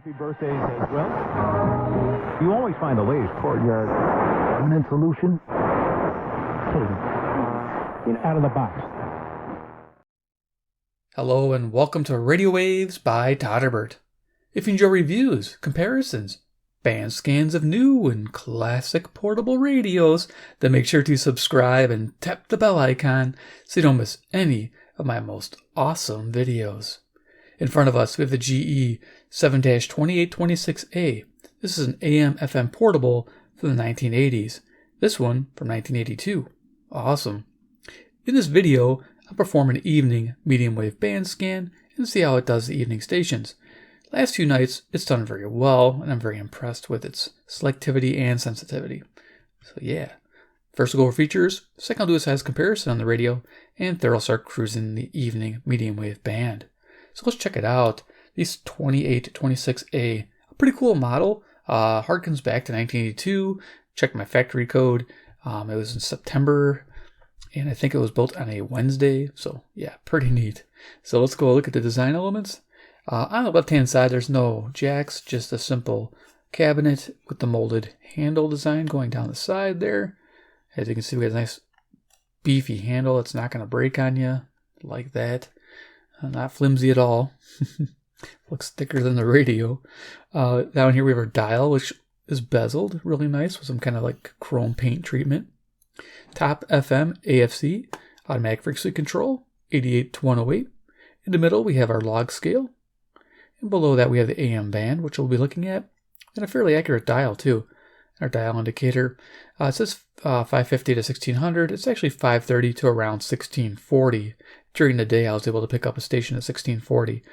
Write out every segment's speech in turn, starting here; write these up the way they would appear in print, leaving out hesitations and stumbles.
Happy birthdays as well. You always find the latest courtyard permanent solution. Out of the box. Hello and welcome to Radio Waves by Todderbert. If you enjoy reviews, comparisons, band scans of new and classic portable radios, then make sure to subscribe and tap the bell icon so you don't miss any of my most awesome videos. In front of us, we have the GE 7-2826A. This is an AM/FM portable from the 1980s. This one from 1982. Awesome. In this video, I'll perform an evening medium wave band scan and see how it does the evening stations. Last few nights, it's done very well, and I'm very impressed with its selectivity and sensitivity. So yeah. First we'll go over features, second I'll do a size comparison on the radio, and third I'll start cruising the evening medium wave band. So let's check it out. This 2826A, a pretty cool model. Harkens back to 1982. Checked my factory code. It was in September, and I think it was built on a Wednesday. So yeah, pretty neat. So let's go look at the design elements. On the left-hand side, there's no jacks, just a simple cabinet with the molded handle design going down the side there. As you can see, we have a nice beefy handle. It's not going to break on you like that. Not flimsy at all. Looks thicker than the radio. Down here we have our dial, which is bezeled, really nice with some kind of like chrome paint treatment. Top FM, AFC, automatic frequency control, 88 to 108. In the middle we have our log scale. And below that we have the AM band, which we'll be looking at. And a fairly accurate dial too. Our dial indicator. It says 550 to 1600. It's actually 530 to around 1640. During the day, I was able to pick up a station at 1640.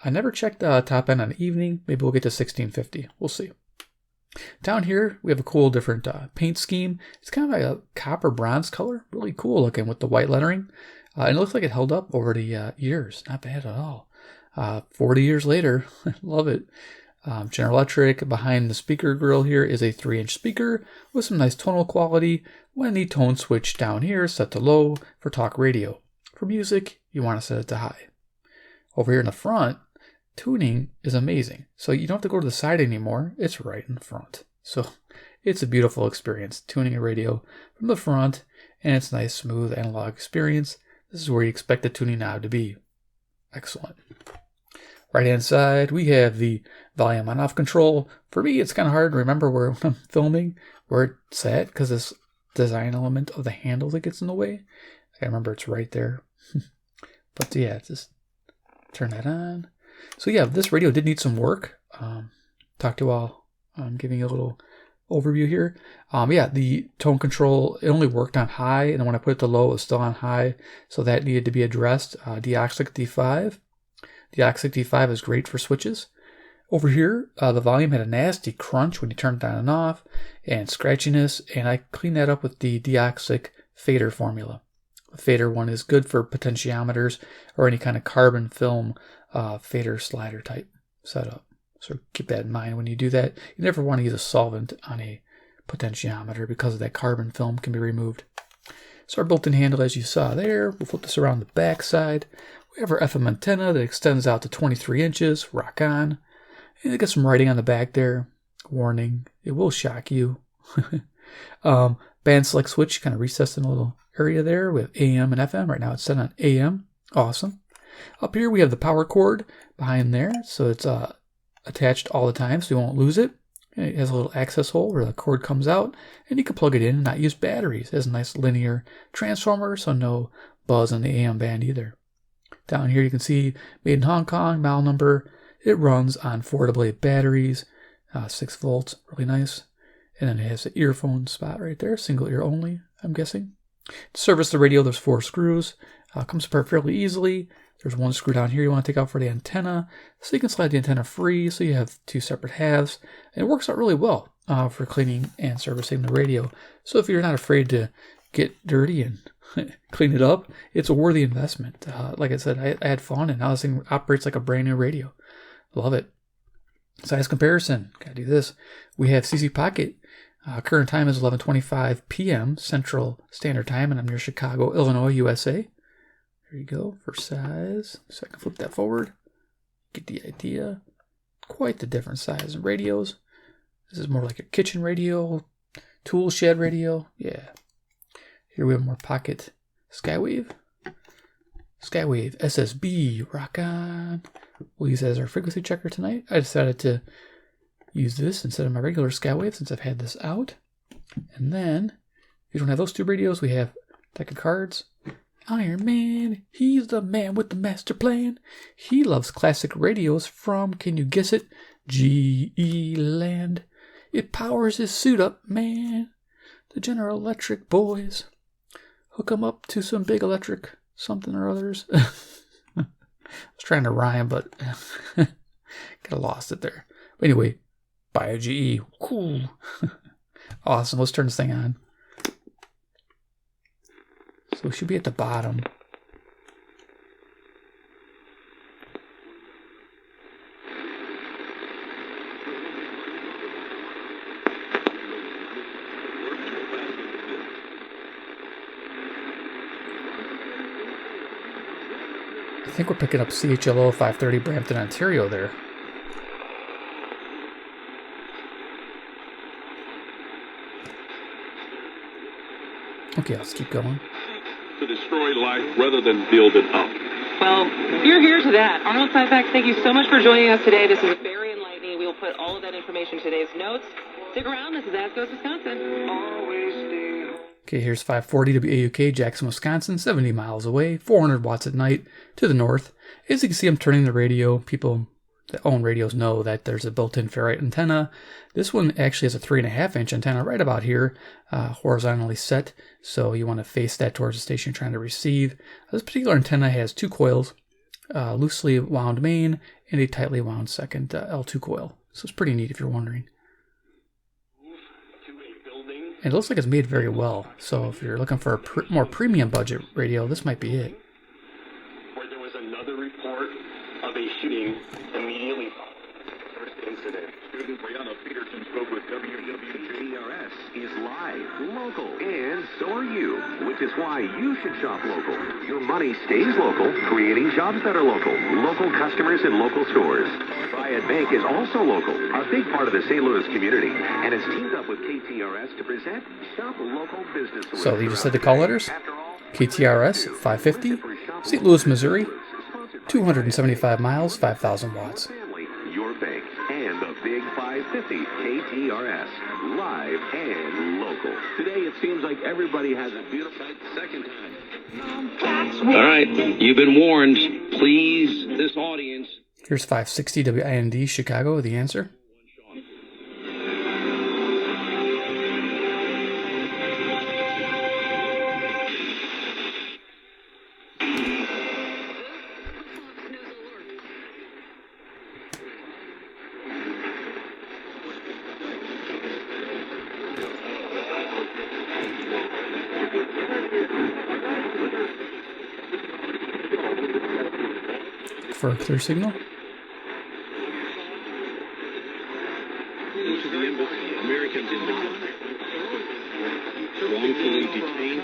I never checked top end on the evening. Maybe we'll get to 1650. We'll see. Down here, we have a cool different paint scheme. It's kind of like a copper bronze color. Really cool looking with the white lettering. And it looks like it held up over the years. Not bad at all. 40 years later. Love it. General Electric. Behind the speaker grill here is a 3-inch speaker with some nice tonal quality. When the tone switch down here is set to low for talk radio. For music, you want to set it to high. Over here in the front, tuning is amazing. So you don't have to go to the side anymore. It's right in the front. So it's a beautiful experience, tuning a radio from the front, and it's a nice, smooth analog experience. This is where you expect the tuning knob to be. Excellent. Right-hand side, we have the volume on-off control. For me, it's kind of hard to remember where I'm filming, where it's at, because this design element of the handle that gets in the way. I remember it's right there. But yeah, just turn that on. So yeah, this radio did need some work. Talk to you all. I'm giving you a little overview here. Yeah, the tone control, it only worked on high, and when I put it to low, it was still on high. So that needed to be addressed. Deoxic D5. Deoxic D5 is great for switches. Over here, the volume had a nasty crunch when you turned it on and off, and scratchiness, and I cleaned that up with the Deoxic fader formula. The fader one is good for potentiometers or any kind of carbon film fader slider type setup. So keep that in mind when you do that. You never want to use a solvent on a potentiometer because of that carbon film can be removed. So our built-in handle, as you saw there, we'll flip this around the back side. We have our FM antenna that extends out to 23 inches, Rockin. And it got some writing on the back there. Warning, it will shock you. Band select switch kind of recessed in a little area there with AM and FM. Right now it's set on AM. Awesome. Up here we have the power cord behind there. So it's attached all the time so you won't lose it. And it has a little access hole where the cord comes out. And you can plug it in and not use batteries. It has a nice linear transformer, so no buzz on the AM band either. Down here you can see made in Hong Kong, model number. It runs on 4 AA batteries, 6 volts, really nice. And then it has an earphone spot right there, single ear only, I'm guessing. To service the radio, there's 4 screws. Comes apart fairly easily. There's one screw down here you want to take out for the antenna. So you can slide the antenna free, so you have 2 separate halves. And it works out really well for cleaning and servicing the radio. So if you're not afraid to get dirty and clean it up, it's a worthy investment. Like I said, I had fun, and now this thing operates like a brand new radio. Love it. Size comparison. Gotta do this. We have CC Pocket. Current time is 11:25 p.m. Central Standard Time, and I'm near Chicago, Illinois, USA. There you go for size. So I can flip that forward. Get the idea. quite the different size in radios. This is more like a kitchen radio, tool shed radio. Yeah. Here we have more pocket Skywave. Skywave SSB Rockin. We'll use it as our frequency checker tonight. I decided to use this instead of my regular Skywave since I've had this out. And then, if you don't have those two radios, we have deck of cards. Iron Man, he's the man with the master plan. He loves classic radios from, can you guess it, GE Land. It powers his suit up, man. The General Electric boys. Hook 'em up to some big electric something or others. I was trying to rhyme, but kind of lost it there. But anyway, buy a GE. Cool. Awesome. Let's turn this thing on. So it should be at the bottom. I think we're picking up CHLO 530 Brampton, Ontario there. Okay, let's keep going. To destroy life rather than build it up. Well, you're here to that. Arnold Syfax, thank you so much for joining us today. This is very enlightening. We will put all of that information in today's notes. Stick around. This is As Goes Wisconsin. Okay, here's 540 WAUK, Jackson, Wisconsin, 70 miles away, 400 watts at night to the north. As you can see, I'm turning the radio. People that own radios know that there's a built-in ferrite antenna. This one actually has a 3.5-inch antenna right about here, horizontally set. So you want to face that towards the station you're trying to receive. This particular antenna has two coils, loosely wound main and a tightly wound second L2 coil. So it's pretty neat if you're wondering. And it looks like it's made very well. So if you're looking for a more premium budget radio, this might be it. Where there was another report of a shooting immediately first incident. Student Brianna Peterson spoke with WWJRS is live, local, and so are you, which is why you should shop local. Your money stays local, creating jobs that are local, local customers in local stores. Triad Bank is also local, a big part of the St. Louis community, and has teamed up with KTRS to present Shop Local Business. So you just said the call letters? KTRS 550, St. Louis, Missouri, 275 miles, 5,000 watts. Your bank and the Big 550 KTRS, live and local. Today it seems like everybody has a beautiful second time. All right, you've been warned. Please, this audience. Here's 560 WIND, Chicago, the answer. For a clear signal. To the embassy, Americans in the country, wrongfully detained.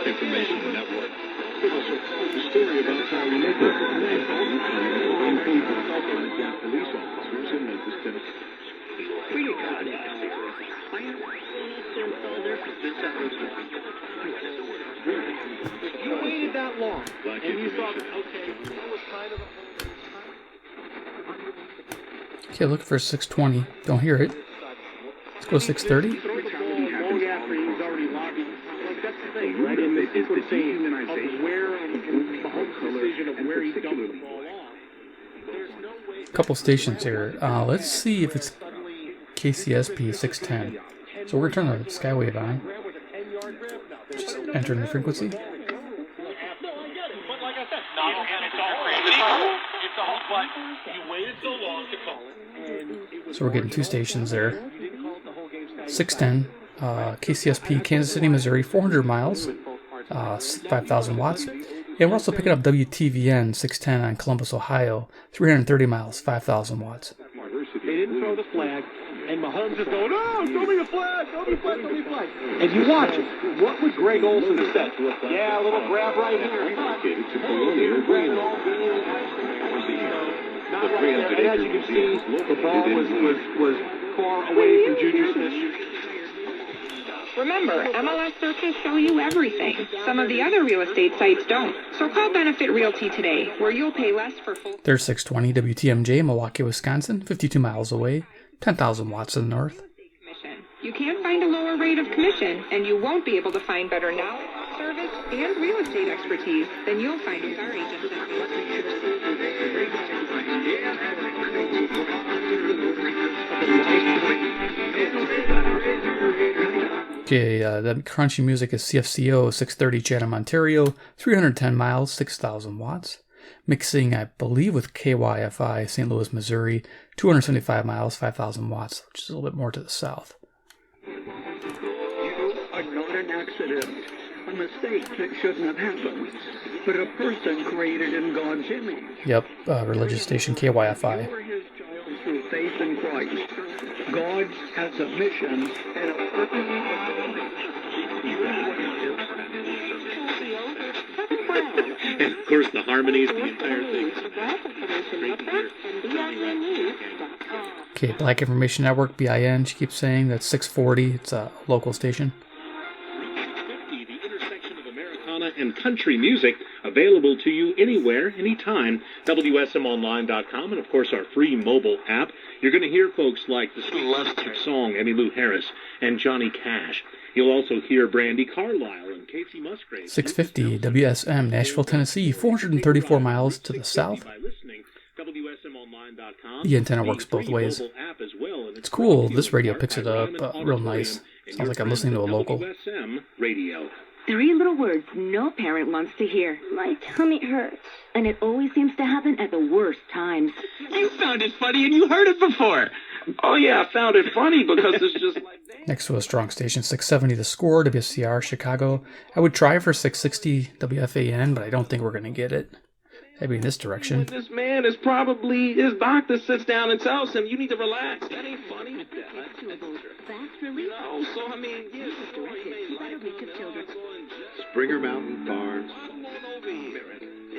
Information network. The story about Charlie Nichols, police officers in Memphis, Tennessee. You waited that long, and you thought, okay, that was kind of a... Okay, look for 620. Don't hear it. Let's go 630. Long after he's already lobbied. Like, that's the thing, right? In the sequencing of where, and Mahomes' decision of where he dumped the ball off. There's no way... Couple stations here. Let's see if it's KCSP 610. So we're turning the Skywave on. Just entering the frequency. So we're getting two stations there. 610, KCSP, Kansas City, Missouri, 400 miles, 5,000 watts. And we're also picking up WTVN 610 on Columbus, Ohio, 330 miles, 5,000 watts. They didn't throw the flag. And Mahomes is going, oh, throw me a flag, throw me a flag, throw me a flag. And you watch it. What would Greg Olsen have said? Yeah, a little grab right here. Not right there. And as you can see, the ball was far away from Juju Smith. Remember, MLS searches show you everything. Some of the other real estate sites don't. So call Benefit Realty today, where you'll pay less for full... There's 620 WTMJ, Milwaukee, Wisconsin, 52 miles away, 10,000 watts to the north. You can't find a lower rate of commission, and you won't be able to find better knowledge, service, and real estate expertise than you'll find with our agents. Okay, the crunchy music is CFCO 630 Chatham, Ontario, 310 miles, 6,000 watts. Mixing, I believe, with KYFI, St. Louis, Missouri, 275 miles, 5,000 watts, which is a little bit more to the south. You are not an accident, a mistake that shouldn't have happened, but a person created in God's image. Yep, religious station KYFI. You are his child through faith in Christ. God has a mission and a purpose. And of course, the harmonies, the entire thing. Okay, Black Information Network, BIN, she keeps saying that's 640, it's a local station. The intersection of Americana and country music, available to you anywhere, anytime. WSMOnline.com, and of course our free mobile app. You're going to hear folks like the Sweet Love song, Emmylou Harris, and Johnny Cash. You'll also hear Brandy Carlisle and Casey Musgrave. 650 WSM, Nashville, Tennessee, 434 miles to the south. The antenna works both ways. It's cool, this radio picks it up real nice. Sounds like I'm listening to a local. Radio. 3 little words no parent wants to hear. My tummy hurts. And it always seems to happen at the worst times. You found it funny and you heard it before. Oh yeah, I found it funny because it's just like... Next to a strong station, 670 The Score, WCR, Chicago. I would try for 660 WFAN, but I don't think we're going to get it. Maybe in this direction. This man is probably, his doctor sits down and tells him, you need to relax. That ain't funny. That's really... No, so I mean, yeah, sure, he may like Springer Mountain Farms.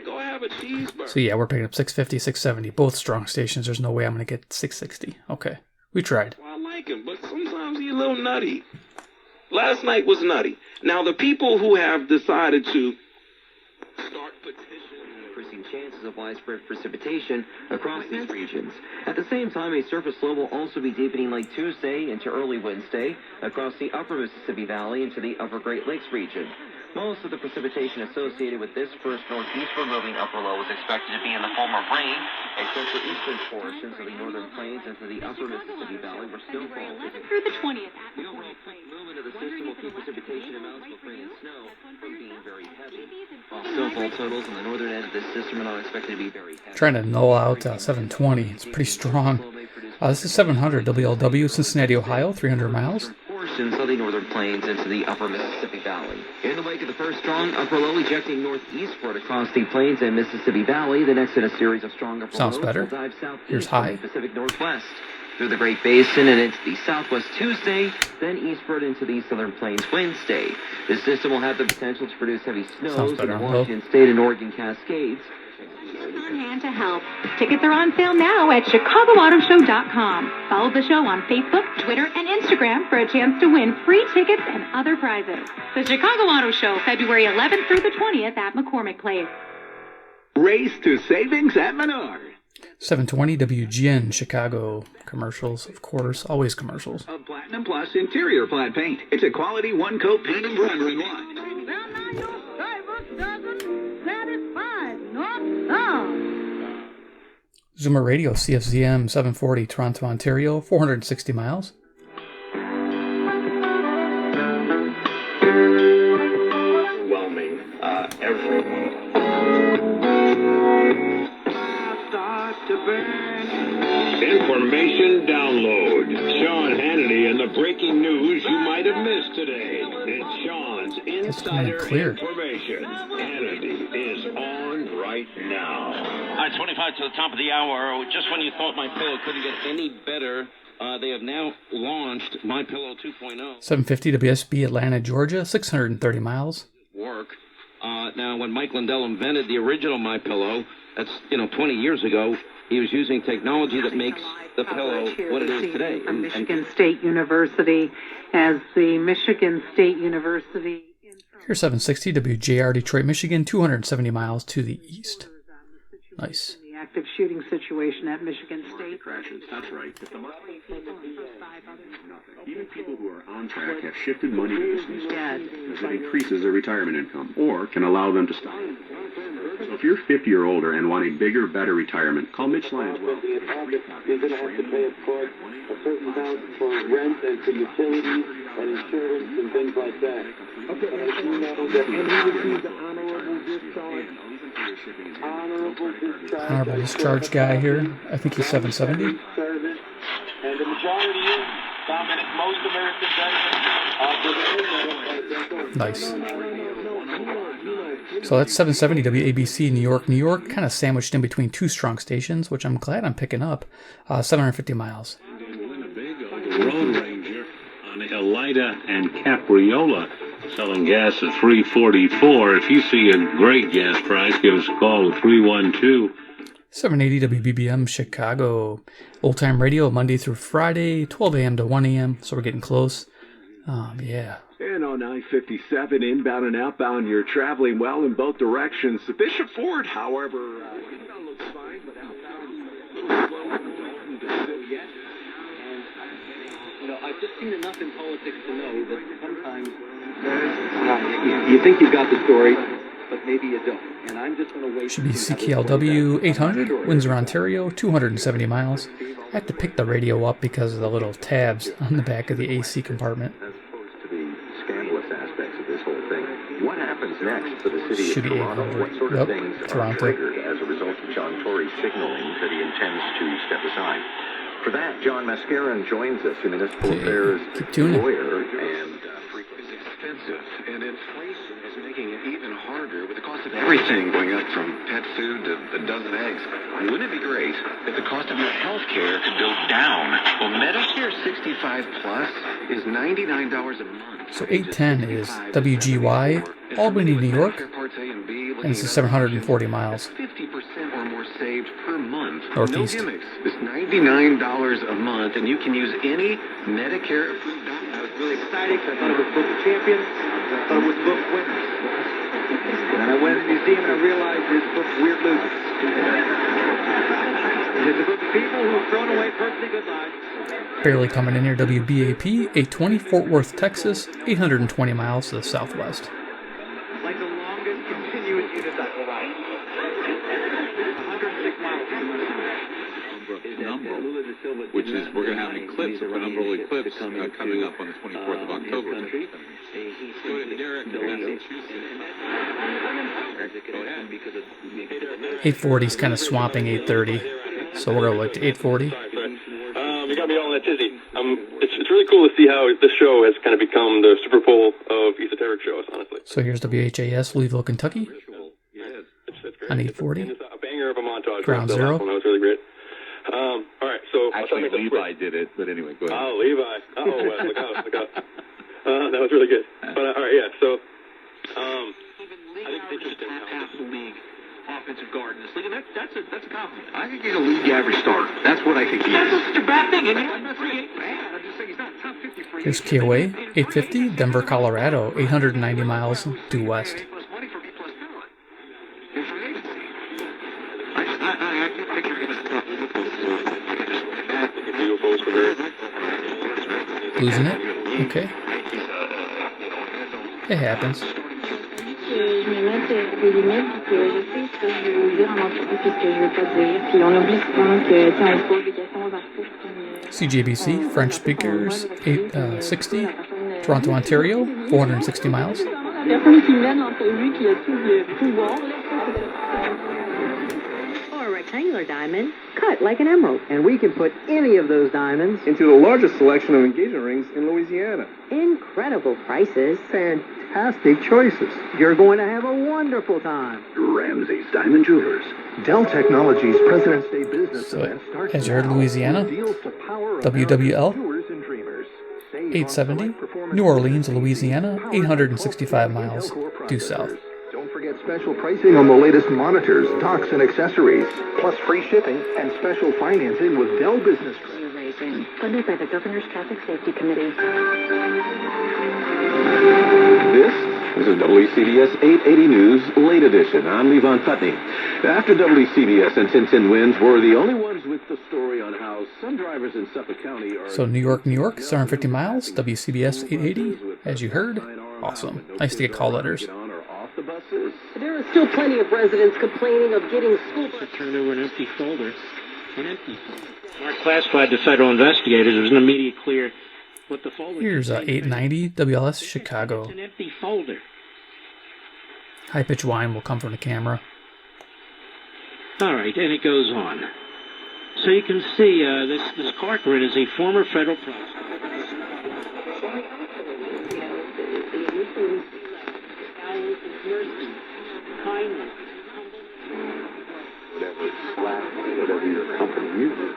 Go have a cheeseburger. So yeah, we're picking up 650, 670, both strong stations. There's no way I'm going to get 660. Okay, we tried. Well, I like him, but sometimes he's a little nutty. Last night was nutty. Now, the people who have decided to start petitioning, increasing chances of widespread precipitation across these regions. At the same time, a surface low will also be deepening late Tuesday into early Wednesday across the upper Mississippi Valley into the upper Great Lakes region. Most of the precipitation associated with this first northeastward moving upper low is expected to be in the form of rain, except for eastern portions of the northern plains into the upper Mississippi Valley where snowfall is through the 20th. The overall movement of the system will keep precipitation amounts with rain and snow from being very heavy. While snowfall totals on the northern end of this system are not expected to be very heavy. Trying to null out 720. It's pretty strong. This is 700 WLW, Cincinnati, Ohio, 300 miles. Portions of the northern plains into the upper Mississippi Valley. In the wake of the first strong upper low ejecting northeastward across the plains and Mississippi Valley, the next in a series of strong upper Sounds lows better. will dive southeast Here's high. from the Pacific Northwest through the Great Basin and into the southwest Tuesday, then eastward into the southern plains Wednesday. This system will have the potential to produce heavy snows in the Washington State and Oregon Cascades. On hand to help. Tickets are on sale now at ChicagoAutoShow.com. Follow the show on Facebook, Twitter, and Instagram for a chance to win free tickets and other prizes. The Chicago Auto Show, February 11th through the 20th at McCormick Place. Race to savings at Menard. 720 WGN, Chicago. Commercials, of course, always commercials. Of Platinum Plus interior flat paint. It's a quality one-coat paint and primer in one. Zoomer Radio, CFZM 740, Toronto, Ontario, 460 miles. Overwhelming everyone. Information download. Sean Hannity and the breaking news you might have missed today. It's Sean's Insider Information. Hannity is on right now. All right, 25 to the top of the hour. Just when you thought my fill couldn't get any better, They have now launched MyPillow 2.0. 750 WSB Atlanta, Georgia, 630 miles. Work. Now, when Mike Lindell invented the original MyPillow, that's 20 years ago, he was using technology that makes the pillow what it is today. From Michigan State University, as the Michigan State University. Here's 760 WJR Detroit, Michigan, 270 miles to the east. Nice. The active shooting situation at Michigan State. Crashes. That's right. Even people who are on track have shifted money to this new system as it increases their retirement income or can allow them to stop. So if you're 50 or older and want a bigger, better retirement, call Mitch Lanswell. You're going to have to pay, of course, a certain amount for rent and for utilities and insurance and things like that. Okay, and you know that, and he received the honorable discharge. Honorable discharge guy here. I think he's 770. And the majority is Dominic, most American Nice. So that's 770 WABC, New York, New York, kind of sandwiched in between two strong stations, which I'm glad I'm picking up. 750 miles. Road Ranger on Elida and Capriola, selling gas at $3.44. If you see a great gas price, give us a call at 312. 780 WBBM, Chicago. Old time radio, Monday through Friday, 12 a.m. to 1 a.m. So we're getting close. Yeah. And on I-57, inbound and outbound, you're traveling well in both directions. The Bishop Ford, however, inbound looks fine, but outbound a little slow. Yet. And, I've just seen enough in politics to know that sometimes you think you've got the story, but maybe you don't. And I'm just going to wait. Should be CKLW 800, Windsor, Ontario, 270 miles. I have to pick the radio up because of the little tabs on the back of the AC compartment. Scandalous aspects of this whole thing. What happens next for the city Should of be Toronto? 800. What sort of Yep, things Toronto. are triggered as a result of John Tory signaling that he intends to step aside? For that, John Mascaron joins us, a municipal affairs lawyer and frequently expensive, and inflation is making it even harder with the cost of everything going up from pet food to a dozen eggs. Wouldn't it be great if the cost of your health care could go down? Well, Medicare 65 Plus is $99 a month. So 810 is WGY, Albany, New York, and this is 740 miles. 50% or more saved per month. Northeast. No gimmicks. It's $99 a month, and you can use any Medicare approved doctor. I was really excited because I thought it was book champions. I thought it was book winners. And I went to the museum and I realized it's book weird losers. It's a book of people who have thrown away perfectly good lives. Barely coming in here, WBAP, 820, Fort Worth, Texas, 820 miles to the southwest. Like the longest continuous unicycle ride. 106 miles. Which is, we're going to have an eclipse, a penumbral eclipse coming up on the 24th of October. Go to Derek, Massachusetts. 840 is kind of swamping 830, so we're going to look to 840. You got me all in a tizzy. It's really cool to see how this show has kind of become the Super Bowl of esoteric shows, honestly. So here's WHAS, Louisville, Kentucky, It's great. on 840. It's a banger of a montage. Ground That zero. last one, that was really great. All right, so Actually, Levi did it, but anyway, go ahead. Oh, Levi. Oh, Wes, look out, look out. That was really good. But all right, yeah. So, I think it's interesting. Half the league offensive guard in this league, and that's a compliment. I think he's a league average starter. That's what I think he is. That's such a bad thing, and I'm just saying he's not top 50 for you. Here's KOA, 850, Denver, Colorado, 890 miles due west. Losing it? Okay. It happens. Je me mette des limites, puis que je sais ce que je veux dire en entrevue, puis ce que je veux pas dire. Puis on oublie souvent que, tu sais, on pose des questions aux artistes. CJBC, French speakers, 860, Toronto, Ontario, 460 miles. La personne qui mène l'entrevue, qui a tout le pouvoir, Or a rectangular diamond, cut like an emerald. And we can put any of those diamonds into the largest selection of engagement rings in Louisiana. Incredible prices. Fantastic choices. You're going to have a wonderful time. Ramsey's Diamond Jewelers. Dell Technologies President's Day business So, event starts as you heard, now. Louisiana, Deals to power WWL, doers and dreamers. Save on 870, select performance New Orleans, products. Louisiana, Powered by 865 12 miles Intel due processors. south. Don't forget special pricing on the latest monitors, docks, and accessories, plus free shipping and special financing with Dell Business Credit. Funded by the Governor's Traffic Safety Committee. This is WCBS 880 News, late edition. I'm Levon Putney. After WCBS and Tintin Winds were the only ones with the story on how some drivers in Suffolk County are... So New York, 750 miles, WCBS 880, as you heard. Awesome. Nice to get call letters. There are still plenty of residents complaining of getting school buses. Turned over an empty folder. Mark classified to federal investigators. It was an immediate clear what the folder. Here's 890 WLS Chicago. An empty folder. High pitch whine will come from the camera. All right, and it goes on. So you can see this Corcoran is a former federal prosecutor. Whatever your company uses,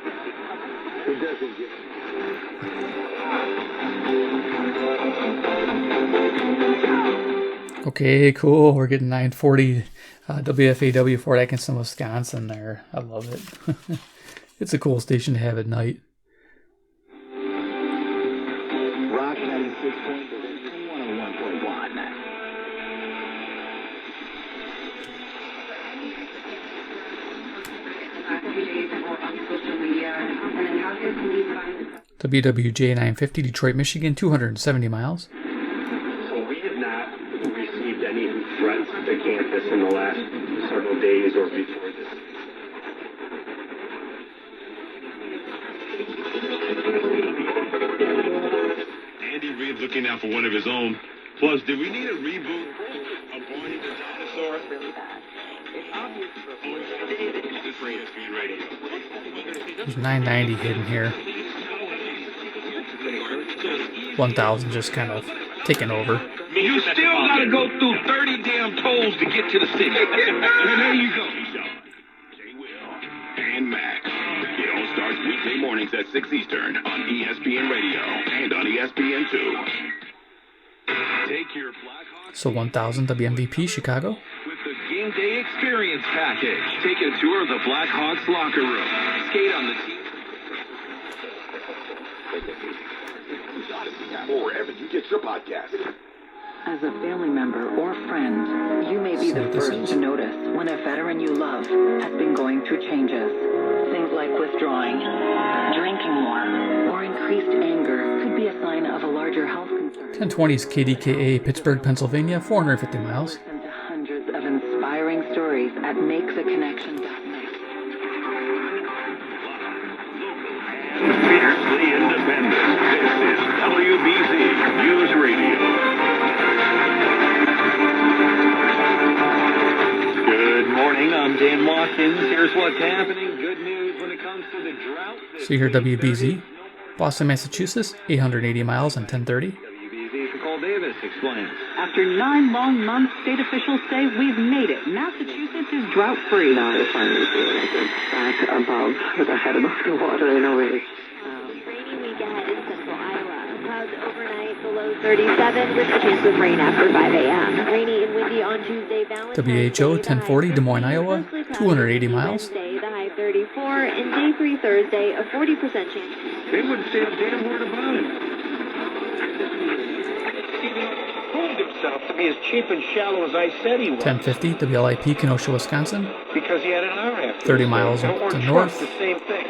it doesn't get... Okay, cool. We're getting 940 WFAW Fort Atkinson, Wisconsin there. I love it. It's a cool station to have at night. Rock 96.1 and 101.1. WWJ 950 Detroit, Michigan, 270 miles. So we have not received any threats to campus in the last several days or before this. Andy Reid looking out for one of his own. Plus, do we need a reboot of Barney the Dinosaur? Really bad. This is ESPN Radio. There's 990 hidden here. 1000 just kind of taking over. You still gotta go through 30 damn tolls to get to the city. And there you go. Jay Will and Max. It all starts weekday mornings at 6 Eastern on ESPN Radio and on ESPN2. Take your Blackhawks. So 1000 WMVP Chicago. With the game day experience package. Take a tour of the Blackhawks locker room. Skate on the team. Or wherever you get your podcast. As a family member or friend, you may be the first to notice when a veteran you love has been going through changes. Things like withdrawing, drinking more, or increased anger could be a sign of a larger health concern. 1020's KDKA, Pittsburgh, Pennsylvania, 450 miles. Listen to hundreds of inspiring stories at makes-a-connection.net. Fiercely independent. This is WBZ News Radio. Good morning. I'm Dan Watkins. Here's what's happening. Good news when it comes to the drought. So you hear WBZ. Boston, Massachusetts, 880 miles and 1030. WBZ Nicole Davis explains. After 9 long months, state officials say we've made it. Massachusetts is drought-free. Now I finally feel like it's back above, with our head above the water in a way. Rainy week ahead in central Iowa. Clouds overnight, the low 37 with a chance of rain after 5 a.m. Rainy and windy on Tuesday. WHO 1040 Des Moines, Iowa, 280 miles. Wednesday, the high 34, and day 3 Thursday, a 40% chance. They wouldn't say a damn word about it. Proved himself to be as cheap and shallow as I said he was. 1050 WLIP Kenosha, Wisconsin, Because he had an hour after 30 miles or to Trump, north, the same thing.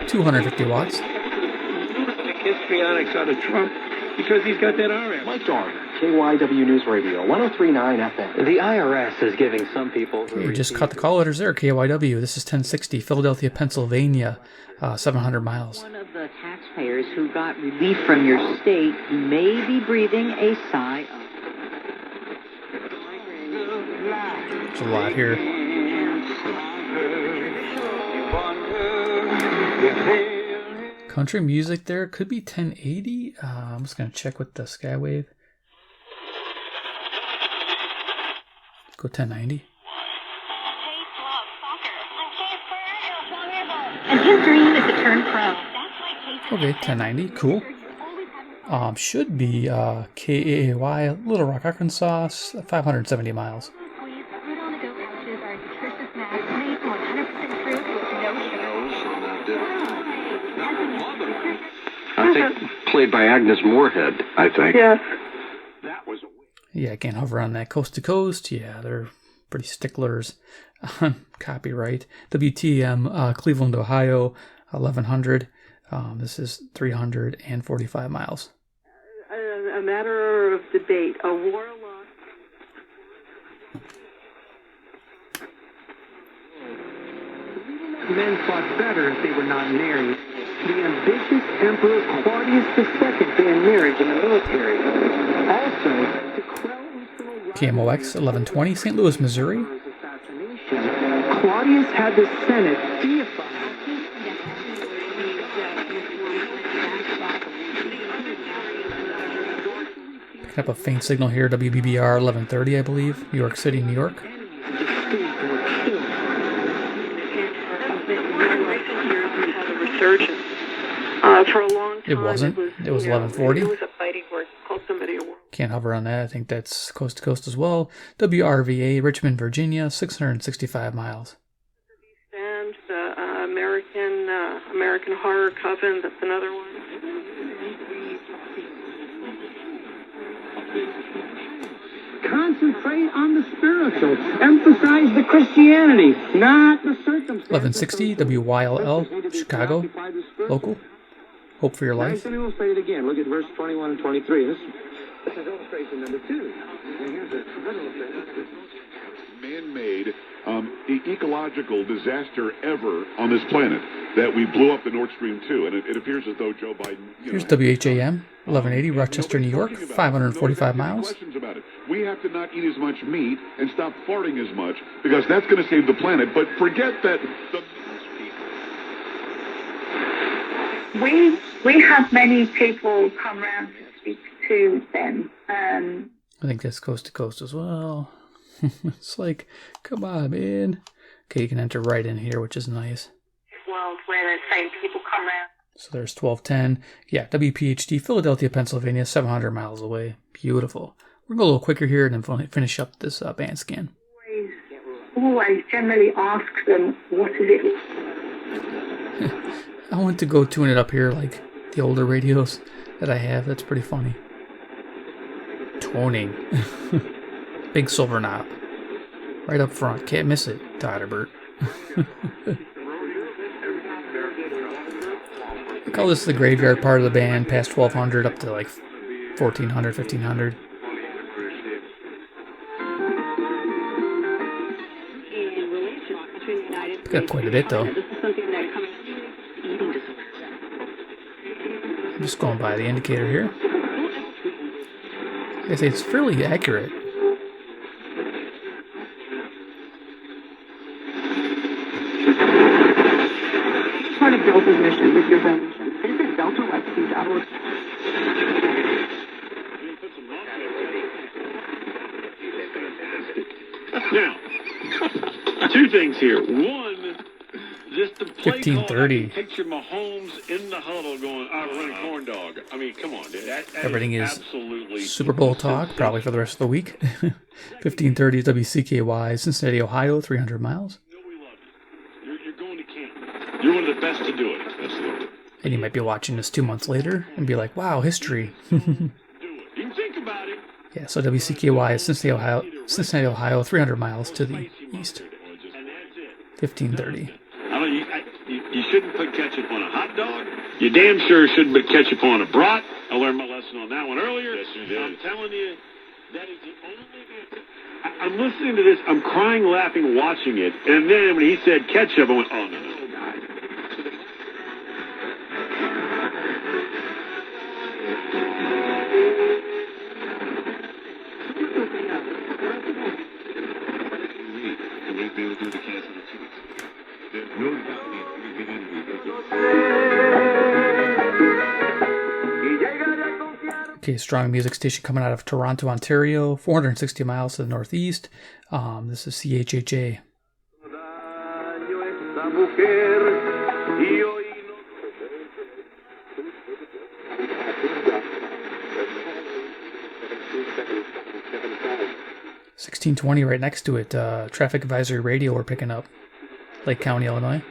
250 watts. Lunatic histrionics out of Trump because he's got that hour after. Mike Dorn, KYW News Radio, 103.9 FM. The IRS is giving some people who You just caught the call letters there, KYW. This is 1060, Philadelphia, Pennsylvania, 700 miles. One of the taxpayers who got relief from your state may be breathing a sigh of... There's a lot here. Country music there could be 1080. I'm just going to check with the Skywave. Go 1090. And his dream is to turn pro. Okay, 1090, cool. Should be KAAY, Little Rock, Arkansas, 570 miles. I think played by Agnes Moorehead, I think. Yes. Yeah, I can't hover on that. Coast to coast, yeah, they're pretty sticklers on copyright. WTM, Cleveland, Ohio, 1100. This is 345 miles. A matter of debate. A warlock. Men fought better if they were not married. The ambitious Emperor Claudius II banned marriage in the military. Also, to quell internal KMOX 1120, St. Louis, Missouri. assassination, Claudius had the Senate deify. Picking up a faint signal here, WBBR 1130, I believe, New York City, New York. Resurgence. For a long time, It wasn't. It was 1140. It was a fighting word. Called somebody a war. Can't hover on that. I think that's coast to coast as well. WRVA, Richmond, Virginia, 665 miles. And American Horror Coven. That's another one. Concentrate on the spiritual. Emphasize the Christianity, not the circumstances. 1160, WYLL, Chicago, local. Hope for your life. Let me illustrate it again. Look at verse 21 and 23. This is illustration number 2. And here's another illustration. Man-made ecological disaster ever on this planet that we blew up the Nord Stream 2, and it appears as though Joe Biden. Here's WHAM, 1180, Rochester, New York, 545 miles. Questions about it. We have to not eat as much meat and stop farting as much because that's going to save the planet. But forget that. We have many people come around to speak to them. I think that's coast to coast as well. It's like, come on, man. Okay, you can enter right in here, which is nice. World where the same people come around. So there's 1210. Yeah, WPHD, Philadelphia, Pennsylvania, 700 miles away. Beautiful. We're going to go a little quicker here and then finish up this band scan. Always generally ask them, what is it? I went to go tune it up here like the older radios that I have. That's pretty funny. Toning. Big silver knob. Right up front. Can't miss it, Todderbert. I call this the graveyard part of the band, past 1200 up to like 1400, 1500. Pick up quite a bit though. I'm just going by the indicator here. I say it's fairly accurate. Part of Delta's mission with your mission. Visit deltarescue.org. Now, two things here. One, just the play 1530. call, picture Mahomes in the huddle going, running corn dog. I mean, come on, dude. That Everything is absolutely Super Bowl talk, probably for the rest of the week. 1530 WCKY, Cincinnati, Ohio, 300 miles. You're going to camp. You're one of the best to do it. Absolutely. And you might be watching this 2 months later and be like, wow, history. You can think about it. Yeah, so WCKY is Cincinnati, Ohio, 300 miles to the east. 1530. You shouldn't put ketchup on a hot dog. You damn sure shouldn't put ketchup on a brat. I learned my lesson on that one earlier. Yes, you did. I'm telling you, that is the only thing. I'm listening to this. I'm crying, laughing, watching it. And then when he said ketchup, I went, oh, no. Okay, strong music station coming out of Toronto, Ontario, 460 miles to the northeast. This is CHHA. mujer y hoy 1620 right next to it. Traffic advisory radio we're picking up. Lake County, Illinois.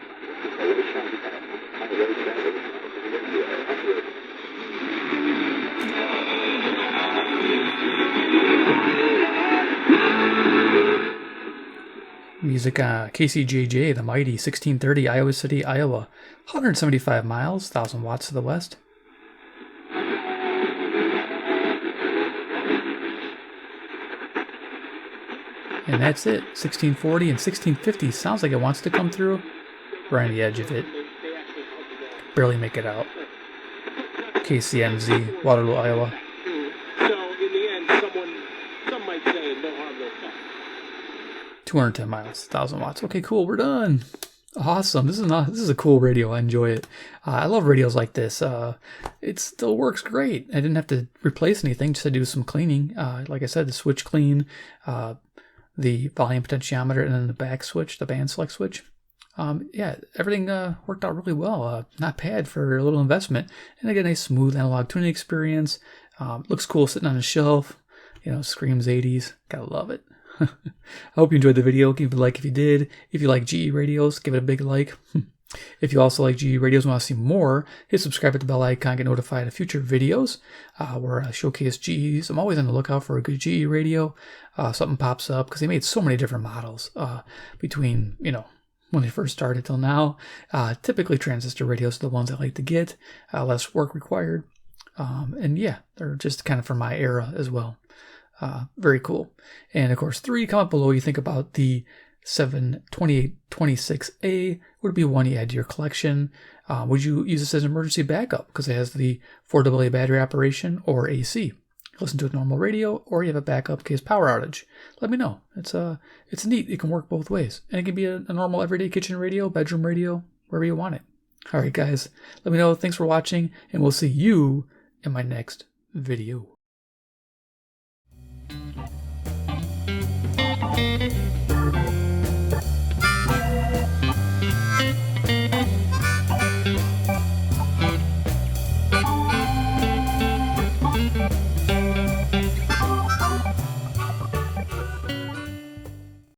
Music, KCJJ, the mighty 1630, Iowa City, Iowa. 175 miles, 1,000 watts to the west. And that's it. 1640 and 1650 sounds like it wants to come through. Right on the edge of it. Barely make it out. KCMZ, Waterloo, Iowa. So in the end, some might say no harm, no foul. 210 miles, 1,000 watts. Okay, cool. We're done. Awesome. This is a cool radio. I enjoy it. I love radios like this. It still works great. I didn't have to replace anything. Just to do some cleaning. Like I said, the switch clean, the volume potentiometer, and then the back switch, the band select switch. Yeah, everything worked out really well. Not bad for a little investment. And again, a smooth analog tuning experience. Looks cool sitting on a shelf. You know, screams 80s. Gotta love it. I hope you enjoyed the video. Give it a like if you did. If you like GE radios, give it a big like. If you also like GE radios and want to see more, hit subscribe at the bell icon, get notified of future videos where I showcase GEs. I'm always on the lookout for a good GE radio. Something pops up because they made so many different models between, you know, when they first started till now. Typically transistor radios are the ones I like to get. Less work required. And yeah, they're just kind of from my era as well. Very cool. And of course, 3, comment below you think about the 72826A. Would it be one you add to your collection? Would you use this as an emergency backup because it has the 4AA battery operation, or AC? Listen to a normal radio, or you have a backup in case power outage. Let me know. It's neat. It can work both ways. And it can be a normal everyday kitchen radio, bedroom radio, wherever you want it. All right, guys. Let me know. Thanks for watching, and we'll see you in my next video.